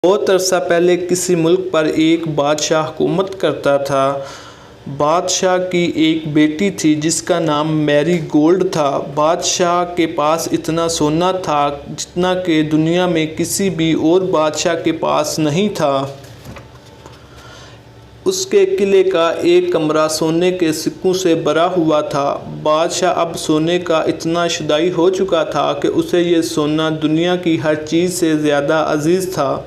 बहुत अरसा पहले किसी मुल्क पर एक बादशाह हुकूमत करता था। बादशाह की एक बेटी थी जिसका नाम मैरी गोल्ड था। बादशाह के पास इतना सोना था जितना कि दुनिया में किसी भी और बादशाह के पास नहीं था। उसके किले का एक कमरा सोने के सिक्कों से भरा हुआ था। बादशाह अब सोने का इतना शुदाई हो चुका था कि उसे ये सोना दुनिया की हर चीज़ से ज़्यादा अजीज़ था।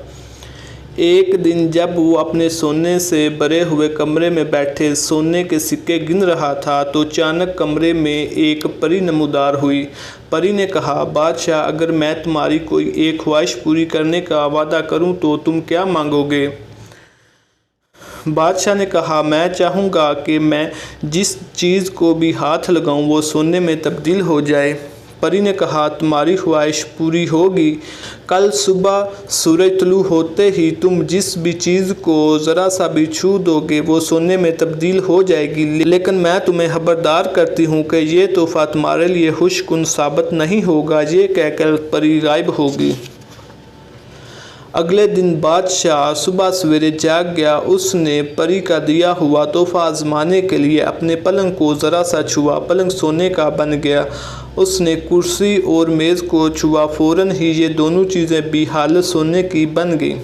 एक दिन जब वो अपने सोने से भरे हुए कमरे में बैठे सोने के सिक्के गिन रहा था तो अचानक कमरे में एक परी नमूदार हुई। परी ने कहा, बादशाह, अगर मैं तुम्हारी कोई एक ख्वाहिश पूरी करने का वादा करूं तो तुम क्या मांगोगे? बादशाह ने कहा, मैं चाहूँगा कि मैं जिस चीज़ को भी हाथ लगाऊं वो सोने में तब्दील हो जाए। परी ने कहा, तुम्हारी ख्वाहिश पूरी होगी। कल सुबह सूरज तुलू होते ही तुम जिस भी चीज़ को ज़रा सा भी छू दोगे वो सोने में तब्दील हो जाएगी। लेकिन मैं तुम्हें खबरदार करती हूँ कि ये तोहफ़ा तुम्हारे लिए खुशकुन साबित नहीं होगा। ये कहकर परी गायब होगी। अगले दिन बादशाह सुबह सवेरे जाग गया। उसने परी का दिया हुआ तोहफ़ा आजमाने के लिए अपने पलंग को ज़रा सा छुआ। पलंग सोने का बन गया। उसने कुर्सी और मेज़ को छुआ। फ़ौरन ही ये दोनों चीज़ें भी हालत सोने की बन गईं।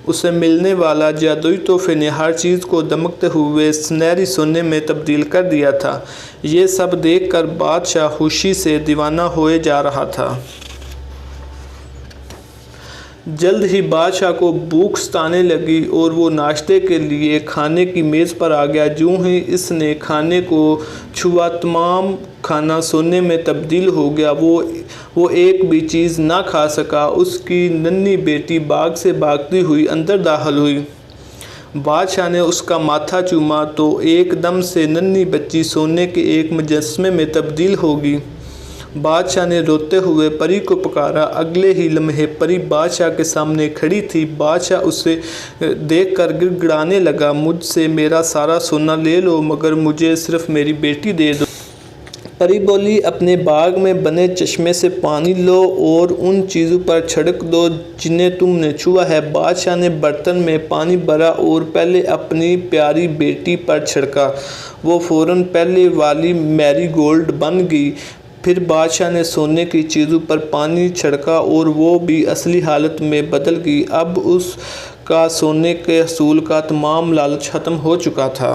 उसे मिलने वाला जादुई तोहफ़े ने हर चीज़ को दमकते हुए सुनहरी सोने में तब्दील कर दिया था। ये सब देखकर बादशाह खुशी से दीवाना होए जा रहा था। जल्द ही बादशाह को भूख सताने लगी और वो नाश्ते के लिए खाने की मेज़ पर आ गया। यूं ही इसने खाने को छुआ, तमाम खाना सोने में तब्दील हो गया। वो एक भी चीज़ ना खा सका। उसकी नन्ही बेटी बाग से भागती हुई अंदर दाखिल हुई। बादशाह ने उसका माथा चूमा तो एकदम से नन्ही बच्ची सोने के एक मुजस्समे में तब्दील होगी। बादशाह ने रोते हुए परी को पुकारा। अगले ही लम्हे परी बादशाह के सामने खड़ी थी। बादशाह उसे देखकर गिड़गिड़ाने लगा, मुझसे मेरा सारा सोना ले लो मगर मुझे सिर्फ मेरी बेटी दे दो। परी बोली, अपने बाग में बने चश्मे से पानी लो और उन चीज़ों पर छिड़क दो जिन्हें तुमने छुआ है। बादशाह ने बर्तन में पानी भरा और पहले अपनी प्यारी बेटी पर छिड़का। वो फ़ौरन पहले वाली मैरी गोल्ड बन गई। फिर बादशाह ने सोने की चीज़ों पर पानी छिड़का और वो भी असली हालत में बदल गई। अब उसका सोने के हसूल का तमाम लालच ख़त्म हो चुका था।